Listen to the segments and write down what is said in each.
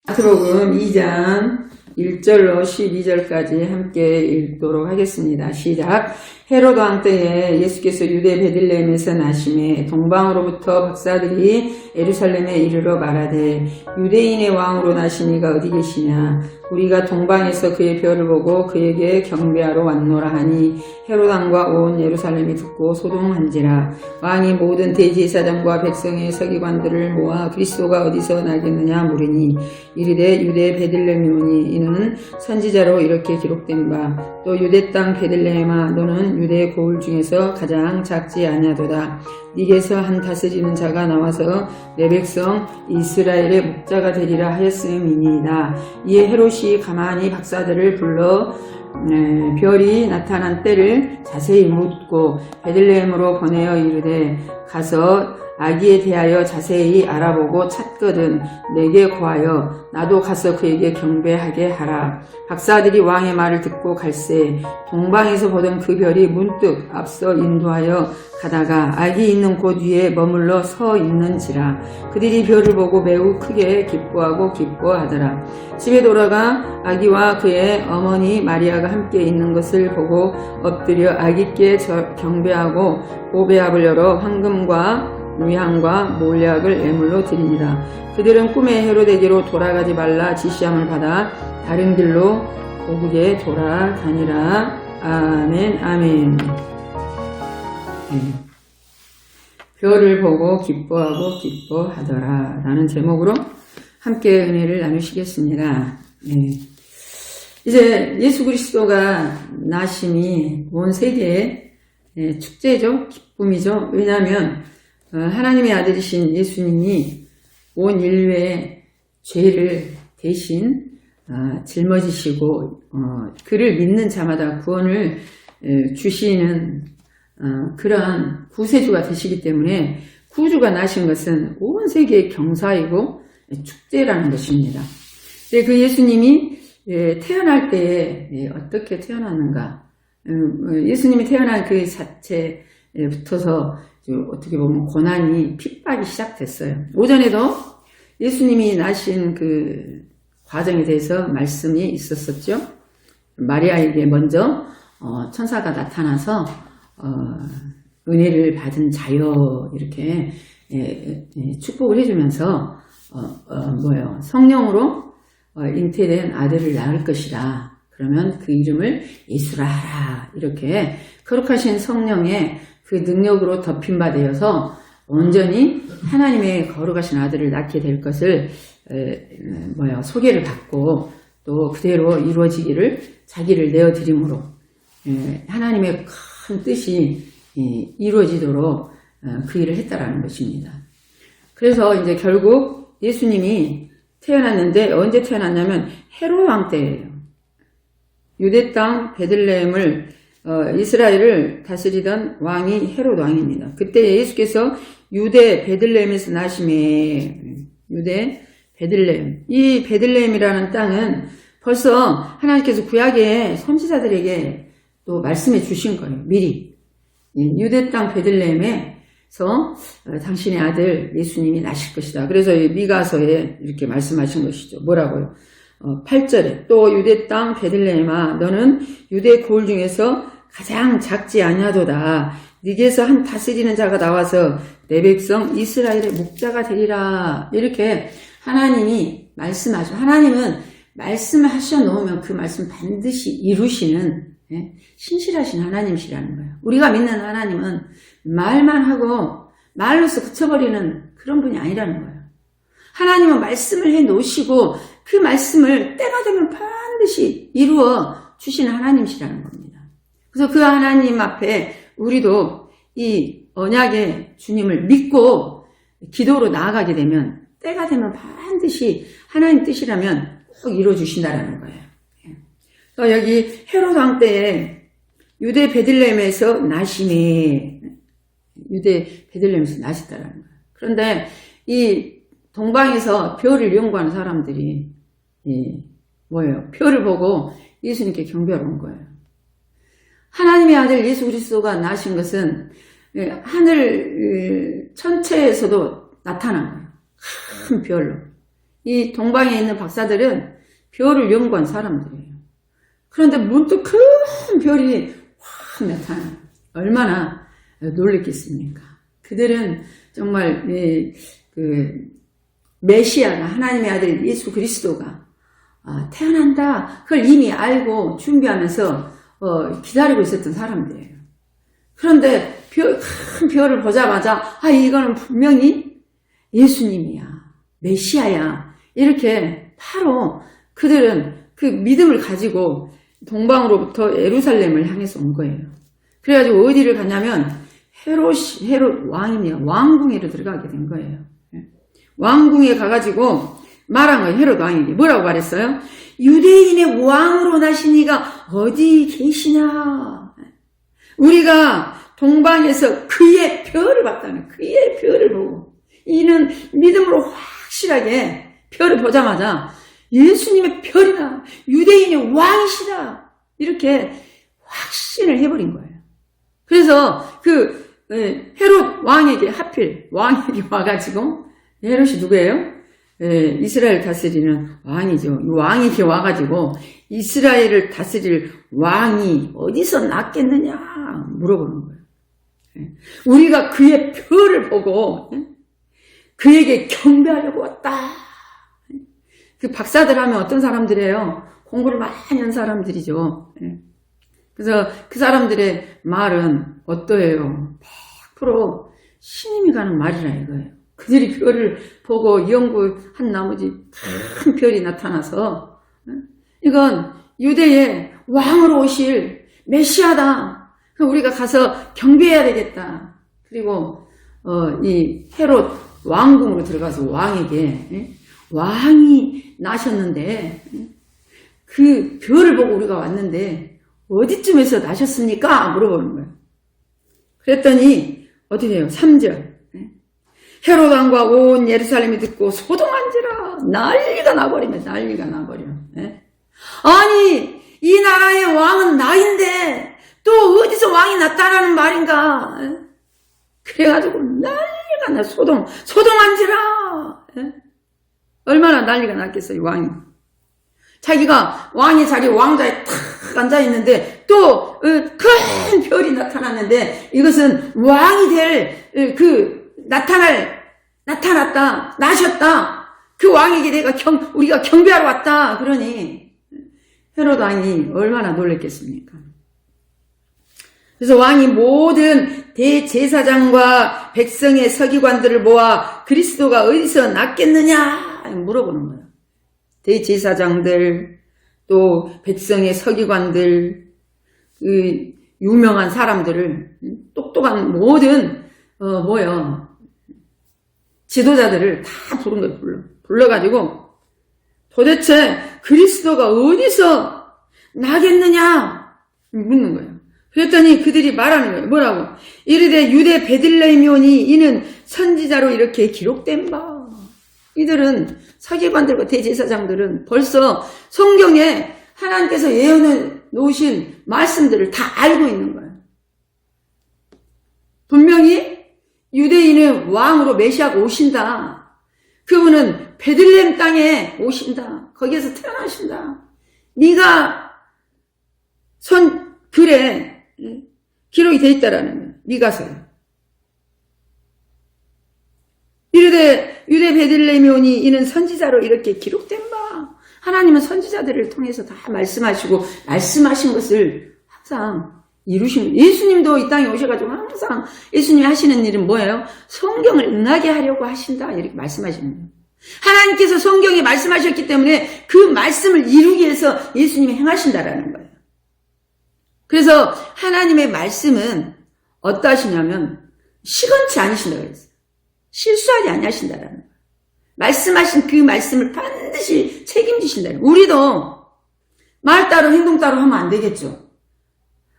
마태복음 2장 1절로 12절까지 함께 읽도록 하겠습니다. 시작. 헤롯 왕 때에 예수께서 유대 베들레헴에서 나심에 동방으로부터 박사들이 예루살렘에 이르러 말하되 유대인의 왕으로 나신 이가 어디 계시냐? 우리가 동방에서 그의 별을 보고 그에게 경배하러 왔노라 하니 헤롯 왕과 온 예루살렘이 듣고 소동한지라. 왕이 모든 대제사장과 백성의 서기관들을 모아 그리스도가 어디서 나겠느냐 물으니 이르되 유대 베들레헴이오니 이는 선지자로 이렇게 기록된 바 또 유대 땅 베들레헴아 너는 유대 고을 중에서 가장 작지 아니하도다. 네게서 한 다스리는 자가 나와서 내 백성 이스라엘의 목자가 되리라 하였음이니이다. 이에 헤롯이 가만히 박사들을 불러 별이 나타난 때를 자세히 묻고 베들레헴으로 보내어 이르되 가서 아기에 대하여 자세히 알아보고 찾거든 내게 고하여 나도 가서 그에게 경배하게 하라. 박사들이 왕의 말을 듣고 갈새 동방에서 보던 그 별이 문득 앞서 인도하여 가다가 아기 있는 곳 위에 머물러 서 있는지라. 그들이 별을 보고 매우 크게 기뻐하고 기뻐하더라. 집에 돌아가 아기와 그의 어머니 마리아가 함께 있는 것을 보고 엎드려 아기께 경배하고 보배압을 열어 황금과 위향과 몰약을 예물로 드립니다. 그들은 꿈에 헤롯에게로 돌아가지 말라 지시함을 받아 다른 길로 고국에 돌아다니라. 아멘 아멘. 별을 보고 기뻐하고 기뻐하더라 라는 제목으로 함께 은혜를 나누시겠습니다. 이제 예수 그리스도가 나심이 온 세계의 축제죠. 기쁨이죠. 왜냐하면 하나님의 아들이신 예수님이 온 인류의 죄를 대신 짊어지시고 그를 믿는 자마다 구원을 주시는 그러한 구세주가 되시기 때문에 구주가 나신 것은 온 세계의 경사이고 축제라는 것입니다. 그 예수님이 태어날 때에 어떻게 태어났는가? 예수님이 태어난 그 자체부터서 어떻게 보면 고난이 핍박이 시작됐어요. 오전에도 예수님이 나신 그 과정에 대해서 말씀이 있었었죠. 마리아에게 먼저 천사가 나타나서 은혜를 받은 자여 이렇게 축복을 해주면서 성령으로 잉태된 아들을 낳을 것이다. 그러면 그 이름을 예수라 하라. 이렇게 거룩하신 성령의 그 능력으로 덮인 바 되어서 온전히 하나님의 거룩하신 아들을 낳게 될 것을 소개를 받고 또 그대로 이루어지기를 자기를 내어드림으로 하나님의 큰 뜻이 이루어지도록 그 일을 했다라는 것입니다. 그래서 이제 결국 예수님이 태어났는데 언제 태어났냐면 헤롯 왕 때예요. 유대 땅 베들레헴을 이스라엘을 다스리던 왕이 헤롯 왕입니다. 그때 예수께서 유대 베들레헴에서 나심에 유대 베들레헴 이 베들레헴이라는 땅은 벌써 하나님께서 구약의 선지자들에게 또 말씀해 주신 거예요. 미리 유대 땅 베들레헴에서 당신의 아들 예수님이 나실 것이다. 그래서 미가서에 이렇게 말씀하신 것이죠. 뭐라고요? 8절에 또 유대 땅 베들레헴아 너는 유대 고을 중에서 가장 작지 아니하도다. 네게서 한 다스리는 자가 나와서 내 백성 이스라엘의 목자가 되리라. 이렇게 하나님이 말씀하셔. 하나님은 말씀을 하셔 놓으면 그 말씀 반드시 이루시는 신실하신 하나님이시라는 거예요. 우리가 믿는 하나님은 말만 하고 말로서 그쳐버리는 그런 분이 아니라는 거예요. 하나님은 말씀을 해 놓으시고 그 말씀을 때가 되면 반드시 이루어 주시는 하나님이시라는 겁니다. 그래서 그 하나님 앞에 우리도 이 언약의 주님을 믿고 기도로 나아가게 되면 때가 되면 반드시 하나님 뜻이라면 꼭 이루어 주신다라는 거예요. 또 여기 헤롯 왕 때에 유대 베들레헴에서 나심이 유대 베들레헴에서 나셨다라는 거예요. 그런데 이 동방에서 별을 연구하는 사람들이 뭐예요? 별을 보고 예수님께 경배하러 온 거예요. 하나님의 아들 예수 그리스도가 나신 것은 하늘 천체에서도 나타난 거예요. 큰 별로. 이 동방에 있는 박사들은 별을 연구한 사람들이에요. 그런데 문득 큰 별이 확 나타나요. 얼마나 놀랬겠습니까? 그들은 정말 메시아가, 하나님의 아들 예수 그리스도가 태어난다, 그걸 이미 알고 준비하면서 기다리고 있었던 사람들이에요. 그런데 큰 별을 보자마자 이거는 분명히 예수님이야, 메시아야, 이렇게 바로 그들은 그 믿음을 가지고 동방으로부터 예루살렘을 향해서 온 거예요. 그래가지고 어디를 갔냐면 헤롯 왕이네요. 왕궁에로 들어가게 된 거예요. 왕궁에 가가지고 말한 거예요. 헤롯 왕에게 뭐라고 말했어요? 유대인의 왕으로 나신 이가 어디 계시나? 우리가 동방에서 그의 별을 봤다는, 그의 별을 보고, 이는 믿음으로 확실하게 별을 보자마자 예수님의 별이다, 유대인의 왕이시다, 이렇게 확신을 해버린 거예요. 그래서 헤롯 왕에게, 하필 왕에게 와가지고, 헤롯이 누구예요? 이스라엘 다스리는 왕이죠. 이 왕에게 와가지고 이스라엘을 다스릴 왕이 어디서 났겠느냐 물어보는 거예요. 우리가 그의 별을 보고 그에게 경배하려고 왔다. 그 박사들 하면 어떤 사람들이에요? 공부를 많이 한 사람들이죠. 그래서 그 사람들의 말은 어떠해요? 100% 신임이 가는 말이라 이거예요. 그들이 별을 보고 연구한 나머지 큰 별이 나타나서 이건 유대의 왕으로 오실 메시아다. 우리가 가서 경배해야 되겠다. 그리고 이 헤롯 왕궁으로 들어가서 왕에게 왕이 나셨는데 그 별을 보고 우리가 왔는데 어디쯤에서 나셨습니까? 물어보는 거예요. 그랬더니 어떻게 해요? 3절. 헤롯 왕과 온 예루살렘이 듣고 소동한지라 난리가 나버리면 난리가 나버려. 아니 이 나라의 왕은 나인데 또 어디서 왕이 났다라는 말인가? 그래가지고 난리가 나. 소동한지라. 얼마나 난리가 났겠어요. 왕이 자기가 왕의 자리에 왕자에 탁 앉아있는데 또 큰 별이 나타났는데 이것은 왕이 될 나타났다, 나셨다. 그 왕에게 우리가 경배하러 왔다. 그러니 헤롯 왕이 얼마나 놀랬겠습니까? 그래서 왕이 모든 대제사장과 백성의 서기관들을 모아 그리스도가 어디서 났겠느냐 물어보는 거예요. 대제사장들, 또 백성의 서기관들, 그 유명한 사람들을, 똑똑한 모든 지도자들을 다 부른 거예요. 불러가지고 도대체 그리스도가 어디서 나겠느냐 묻는 거예요. 그랬더니 그들이 말하는 거예요. 뭐라고? 이르되 유대 베들레헴이 오니 이는 선지자로 이렇게 기록된 바. 이들은 서기관들과 대제사장들은 벌써 성경에 하나님께서 예언해 놓으신 말씀들을 다 알고 있는 거예요. 분명히 유대인의 왕으로 메시아가 오신다. 그분은 베들레헴 땅에 오신다. 거기에서 태어나신다. 네가 글에 기록이 돼 있다라는 거예요. 미가서에. 이르되 유대 베들레헴이 오니 이는 선지자로 이렇게 기록된 바. 하나님은 선지자들을 통해서 다 말씀하시고 말씀하신 것을 항상 이루신. 예수님도 이 땅에 오셔가지고 항상 예수님이 하시는 일은 뭐예요? 성경을 응하게 하려고 하신다. 이렇게 말씀하시는 거예요. 하나님께서 성경에 말씀하셨기 때문에 그 말씀을 이루기 위해서 예수님이 행하신다라는 거예요. 그래서 하나님의 말씀은 어떠하시냐면 시건치 않으신다고 했어요. 실수하지 아니하신다라는 거예요. 말씀하신 그 말씀을 반드시 책임지신다는 거예요. 우리도 말 따로 행동 따로 하면 안 되겠죠.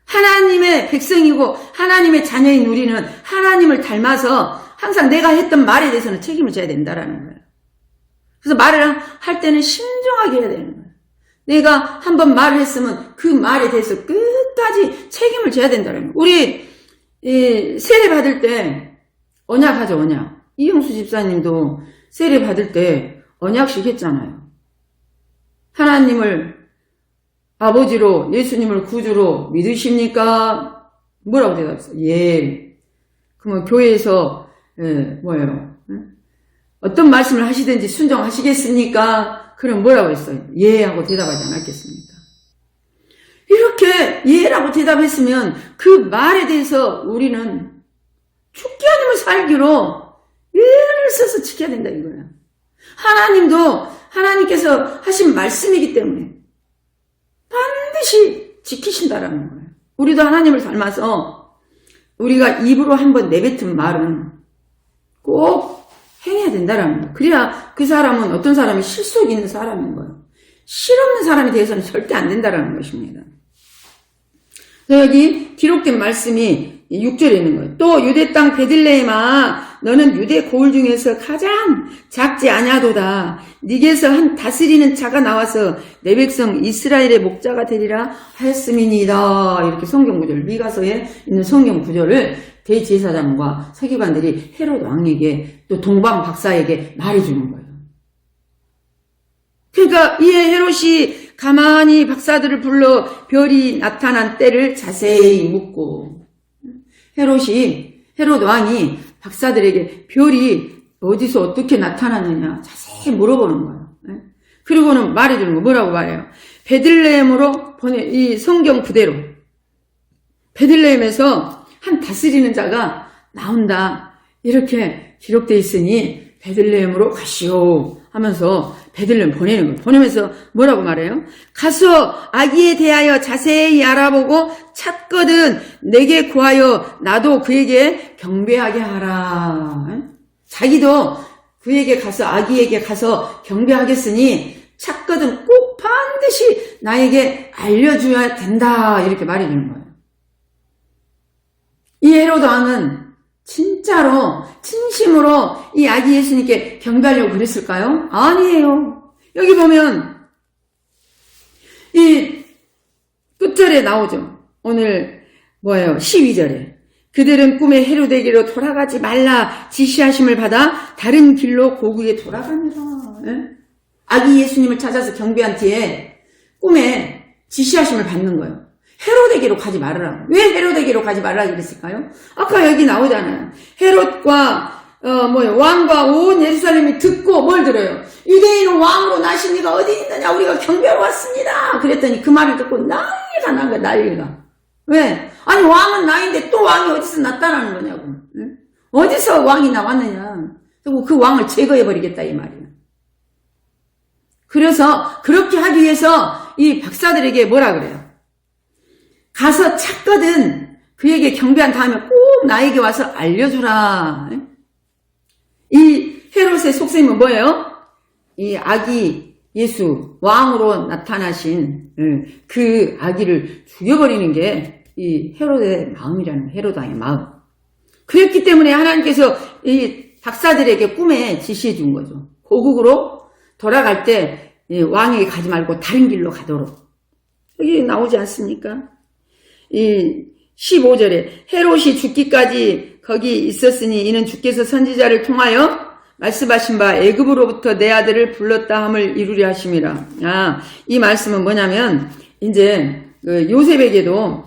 하나님의 백성이고 하나님의 자녀인 우리는 하나님을 닮아서 항상 내가 했던 말에 대해서는 책임을 져야 된다라는 거예요. 그래서 말을 할 때는 신중하게 해야 되는 거예요. 내가 한번 말을 했으면 그 말에 대해서 끝까지 책임을 져야 된다는 거예요. 우리 세례 받을 때 언약하죠, 언약. 이영수 집사님도 세례 받을 때 언약식 했잖아요. 하나님을 아버지로, 예수님을 구주로 믿으십니까? 뭐라고 대답했어요? 예. 그러면 교회에서 뭐예요? 어떤 말씀을 하시든지 순종하시겠습니까? 그럼 뭐라고 했어요? 예 하고 대답하지 않았겠습니까? 이렇게 예라고 대답했으면 그 말에 대해서 우리는 죽기 아니면 살기로 예를 써서 지켜야 된다 이거야. 하나님도 하나님께서 하신 말씀이기 때문에 반드시 지키신다라는 거예요. 우리도 하나님을 닮아서 우리가 입으로 한번 내뱉은 말은 꼭 행해야 된다라는 거예요. 그래야 그 사람은 어떤 사람이 실속 있는 사람인 거예요. 실없는 사람에 대해서는 절대 안 된다라는 것입니다. 여기 기록된 말씀이 6절에 있는 거예요. 또 유대 땅 베들레헴아 너는 유대 고을 중에서 가장 작지 아니하도다. 네게서 한 다스리는 자가 나와서 내 백성 이스라엘의 목자가 되리라 하였음이니이다. 이렇게 성경 구절, 미가서에 있는 성경 구절을 대제사장과 서기관들이 헤롯 왕에게 또 동방 박사에게 말해주는 거예요. 그러니까 이에 헤롯이 가만히 박사들을 불러 별이 나타난 때를 자세히 묻고, 헤롯 왕이 박사들에게 별이 어디서 어떻게 나타났느냐 자세히 물어보는 거예요. 그리고는 말해주는 거 뭐라고 말해요? 베들레헴으로 이 성경 그대로 베들레헴에서 한 다스리는 자가 나온다 이렇게 기록되어 있으니 베들레헴으로 가시오 하면서 베들레헴 보내는 거예요. 보내면서 뭐라고 말해요? 가서 아기에 대하여 자세히 알아보고 찾거든 내게 구하여 나도 그에게 경배하게 하라. 자기도 그에게 가서 아기에게 가서 경배하겠으니 찾거든 꼭 반드시 나에게 알려줘야 된다 이렇게 말해주는 거예요. 이 헤롯 왕은 진짜로 진심으로 이 아기 예수님께 경배하려고 그랬을까요? 아니에요. 여기 보면 이 끝절에 나오죠. 오늘 뭐예요? 12절에 그들은 꿈에 헤롯에게로 돌아가지 말라 지시하심을 받아 다른 길로 고국에 돌아가니라. 아기 예수님을 찾아서 경배한 뒤에 꿈에 지시하심을 받는 거예요. 헤롯에게로 가지 말으라. 왜 헤롯에게로 가지 말라 그랬을까요? 아까 여기 나오잖아요. 헤롯과 왕과 온 예루살렘이 듣고 뭘 들어요? 유대인은 왕으로 나신 이가 어디 있느냐? 우리가 경배하러 왔습니다. 그랬더니 그 말을 듣고 난리가 난 거야. 난리가. 왜? 아니 왕은 나인데 또 왕이 어디서 나타나는 거냐고. 응? 어디서 왕이 나왔느냐? 그리고 그 왕을 제거해버리겠다 이 말이에요. 그래서 그렇게 하기 위해서 이 박사들에게 뭐라 그래요? 가서 찾거든 그에게 경배한 다음에 꼭 나에게 와서 알려주라. 이 헤롯의 속셈은 뭐예요? 이 아기 예수 왕으로 나타나신 그 아기를 죽여버리는 게 이 헤롯의 마음이라는 헤롯 왕의 마음. 그랬기 때문에 하나님께서 이 박사들에게 꿈에 지시해 준 거죠. 고국으로 돌아갈 때 왕에게 가지 말고 다른 길로 가도록. 여기 나오지 않습니까? 이 15절에 헤롯이 죽기까지 거기 있었으니 이는 주께서 선지자를 통하여 말씀하신 바 애굽으로부터 내 아들을 불렀다 함을 이루려 하심이라. 이 말씀은 뭐냐면 이제 요셉에게도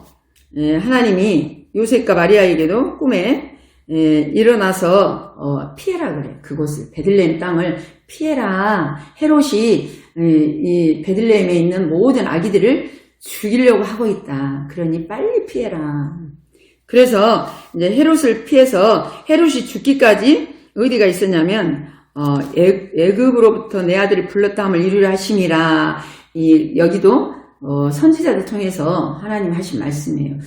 하나님이 요셉과 마리아에게도 꿈에 일어나서 피해라 그래. 그곳을 베들레헴 땅을 피해라. 헤롯이 이 베들레헴에 있는 모든 아기들을 죽이려고 하고 있다. 그러니 빨리 피해라. 그래서 이제 헤롯을 피해서 헤롯이 죽기까지 어디가 있었냐면 애굽으로부터 내 아들을 불렀다 함을 이루려 하심이라. 여기도 선지자를 통해서 하나님 하신 말씀이에요.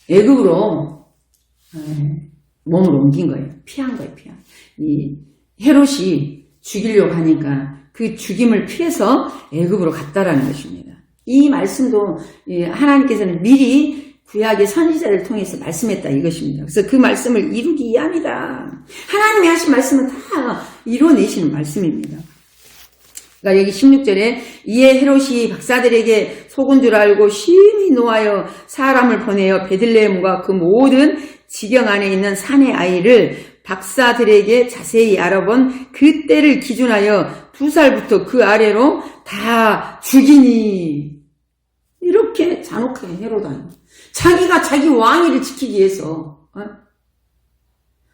애굽으로 몸을 옮긴 거예요. 피한 거예요. 이 헤롯이 죽이려고 하니까 그 죽임을 피해서 애굽으로 갔다라는 것입니다. 이 말씀도 하나님께서는 미리 구약의 선지자를 통해서 말씀했다 이것입니다. 그래서 그 말씀을 이루기 위함이다. 하나님이 하신 말씀은 다 이뤄내시는 말씀입니다. 그러니까 여기 16절에 이에 헤롯이 박사들에게 속은 줄 알고 심히 노하여 사람을 보내어 베들레헴과 그 모든 지경 안에 있는 산의 아이를 박사들에게 자세히 알아본 그때를 기준하여 2살부터 그 아래로 다 죽이니. 이렇게 잔혹하게 헤로다니. 자기가 자기 왕위를 지키기 위해서.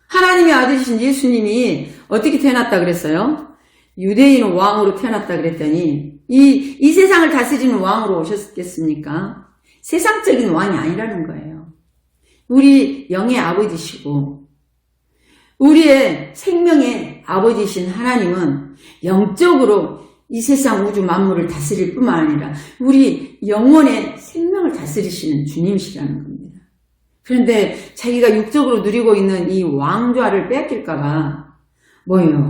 하나님의 아들이신 예수님이 어떻게 태어났다 그랬어요? 유대인 왕으로 태어났다 그랬더니 이 세상을 다스리는 왕으로 오셨겠습니까? 세상적인 왕이 아니라는 거예요. 우리 영의 아버지시고 우리의 생명의 아버지신 하나님은 영적으로 이 세상 우주 만물을 다스릴 뿐만 아니라 우리 영혼의 생명을 다스리시는 주님이시라는 겁니다. 그런데 자기가 육적으로 누리고 있는 이 왕좌를 뺏길까봐 뭐예요?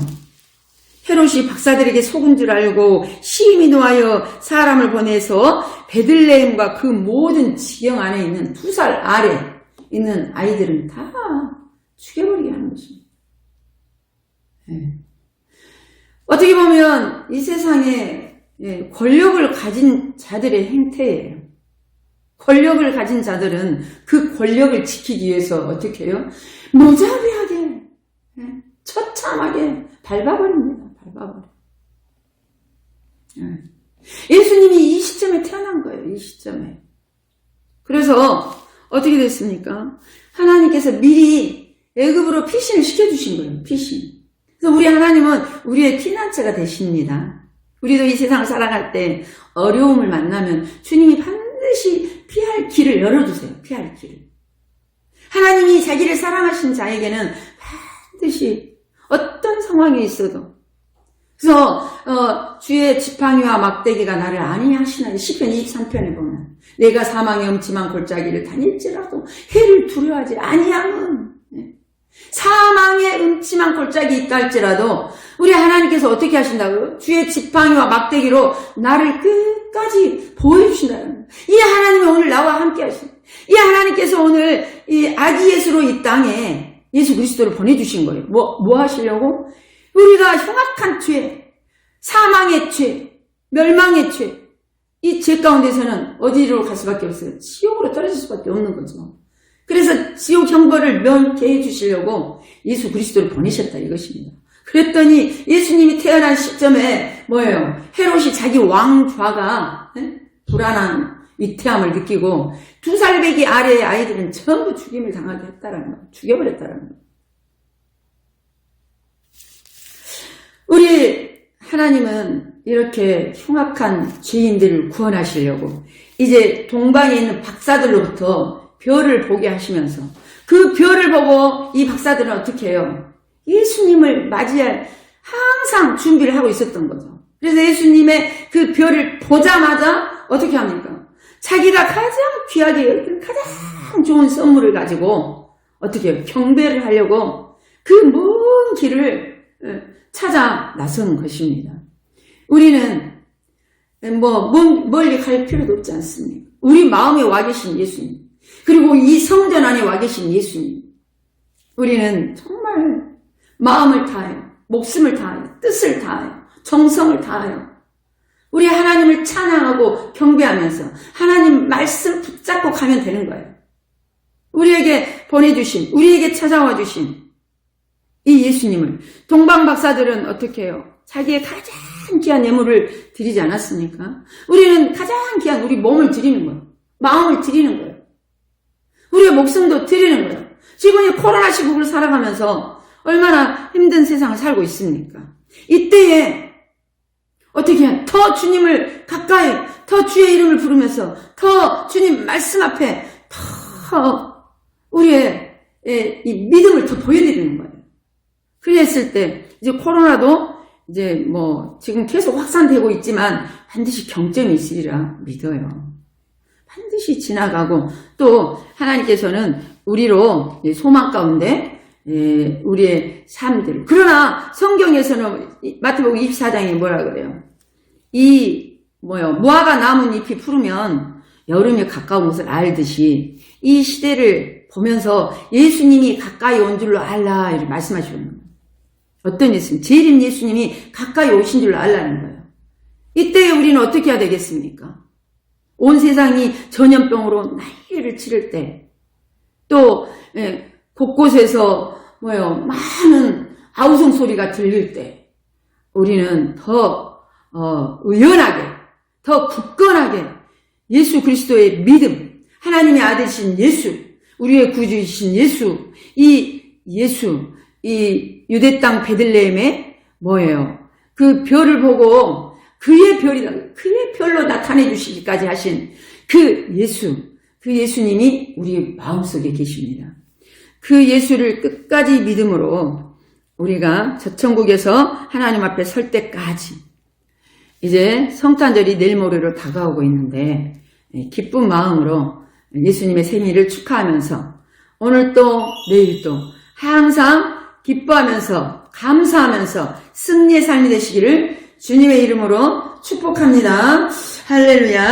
헤롯이 박사들에게 속은 줄 알고 심히 노하여 사람을 보내서 베들레헴과 그 모든 지경 안에 있는 2살 아래 있는 아이들은 다 죽여버리게 하는 것입니다. 네. 어떻게 보면 이 세상에 권력을 가진 자들의 행태예요. 권력을 가진 자들은 그 권력을 지키기 위해서 어떻게 해요? 무자비하게, 처참하게 밟아버립니다. 밟아버려. 예수님이 이 시점에 태어난 거예요. 이 시점에. 그래서 어떻게 됐습니까? 하나님께서 미리 애굽으로 피신을 시켜주신 거예요. 피신. 그래서 우리 하나님은 우리의 피난처가 되십니다. 우리도 이 세상을 살아갈 때 어려움을 만나면 주님이 반드시 피할 길을 열어주세요. 피할 길을. 하나님이 자기를 사랑하신 자에게는 반드시 어떤 상황에 있어도 그래서 주의 지팡이와 막대기가 나를 안위하시나니 시편 23편에 보면 내가 사망의 음침한 골짜기를 다닐지라도 해를 두려워하지 아니함은 사망의 음침한 골짜기 있다 할지라도 우리 하나님께서 어떻게 하신다고요? 주의 지팡이와 막대기로 나를 끝까지 보호해주신다는 거예요. 이 하나님이 오늘 나와 함께 하신 이 하나님께서 오늘 이 아기 예수로 이 땅에 예수 그리스도를 보내주신 거예요. 뭐 하시려고? 우리가 흉악한 죄, 사망의 죄, 멸망의 죄, 이 죄 가운데서는 어디로 갈 수밖에 없어요? 지옥으로 떨어질 수밖에 없는 거죠. 그래서 지옥 형벌을 면케 해주시려고 예수 그리스도를 보내셨다 이것입니다. 그랬더니 예수님이 태어난 시점에 뭐예요? 헤롯이 자기 왕좌가 불안한 위태함을 느끼고 2살 배기 아래의 아이들은 전부 죽임을 당하게 했다라는 거예요. 죽여버렸다라는 거예요. 우리 하나님은 이렇게 흉악한 죄인들을 구원하시려고 이제 동방에 있는 박사들로부터 별을 보게 하시면서 그 별을 보고 이 박사들은 어떻게 해요? 예수님을 맞이할 항상 준비를 하고 있었던 거죠. 그래서 예수님의 그 별을 보자마자 어떻게 합니까? 자기가 가장 귀하게 여긴 가장 좋은 선물을 가지고 어떻게 해요? 경배를 하려고 그 먼 길을 찾아 나서는 것입니다. 우리는 멀리 갈 필요도 없지 않습니까? 우리 마음에 와 계신 예수님, 그리고 이 성전 안에 와 계신 예수님, 우리는 정말 마음을 다하여, 목숨을 다하여, 뜻을 다하여, 정성을 다하여 우리 하나님을 찬양하고 경배하면서 하나님 말씀 붙잡고 가면 되는 거예요. 우리에게 보내주신, 우리에게 찾아와 주신 이 예수님을 동방 박사들은 어떻게 해요? 자기의 가장 귀한 예물을 드리지 않았습니까? 우리는 가장 귀한 우리 몸을 드리는 거예요. 마음을 드리는 거예요. 우리의 목숨도 드리는 거예요. 지금 이 코로나 시국을 살아가면서 얼마나 힘든 세상을 살고 있습니까? 이때에 어떻게 해요? 더 주님을 가까이, 더 주의 이름을 부르면서 더 주님 말씀 앞에 더 우리의 이 믿음을 더 보여드리는 거예요. 그랬을 때 이제 코로나도 이제 지금 계속 확산되고 있지만 반드시 경점이 있으리라 믿어요. 반드시 지나가고 또 하나님께서는 우리로 소망 가운데 우리의 삶들. 그러나 성경에서는 마태복음 24장에 뭐라 그래요? 무화과 나뭇잎이 푸르면 여름이 가까운 것을 알듯이 이 시대를 보면서 예수님이 가까이 온 줄로 알라 이렇게 말씀하시는 거예요. 어떤 예수님? 재림 예수님이 가까이 오신 줄로 알라는 거예요. 이때에 우리는 어떻게 해야 되겠습니까? 온 세상이 전염병으로 난리를 치를 때, 또 곳곳에서 많은 아우성 소리가 들릴 때 우리는 더 의연하게, 더 굳건하게 예수 그리스도의 믿음, 하나님의 아들이신 예수, 우리의 구주이신 예수, 이 유대 땅 베들레헴에 그 별을 보고 그의 별로 나타내 주시기까지 하신 그 예수님이 우리 마음속에 계십니다. 그 예수를 끝까지 믿음으로 우리가 저 천국에서 하나님 앞에 설 때까지, 이제 성탄절이 내일 모레로 다가오고 있는데 기쁜 마음으로 예수님의 생일을 축하하면서 오늘도 내일도 항상 기뻐하면서 감사하면서 승리의 삶이 되시기를 주님의 이름으로 축복합니다. 할렐루야.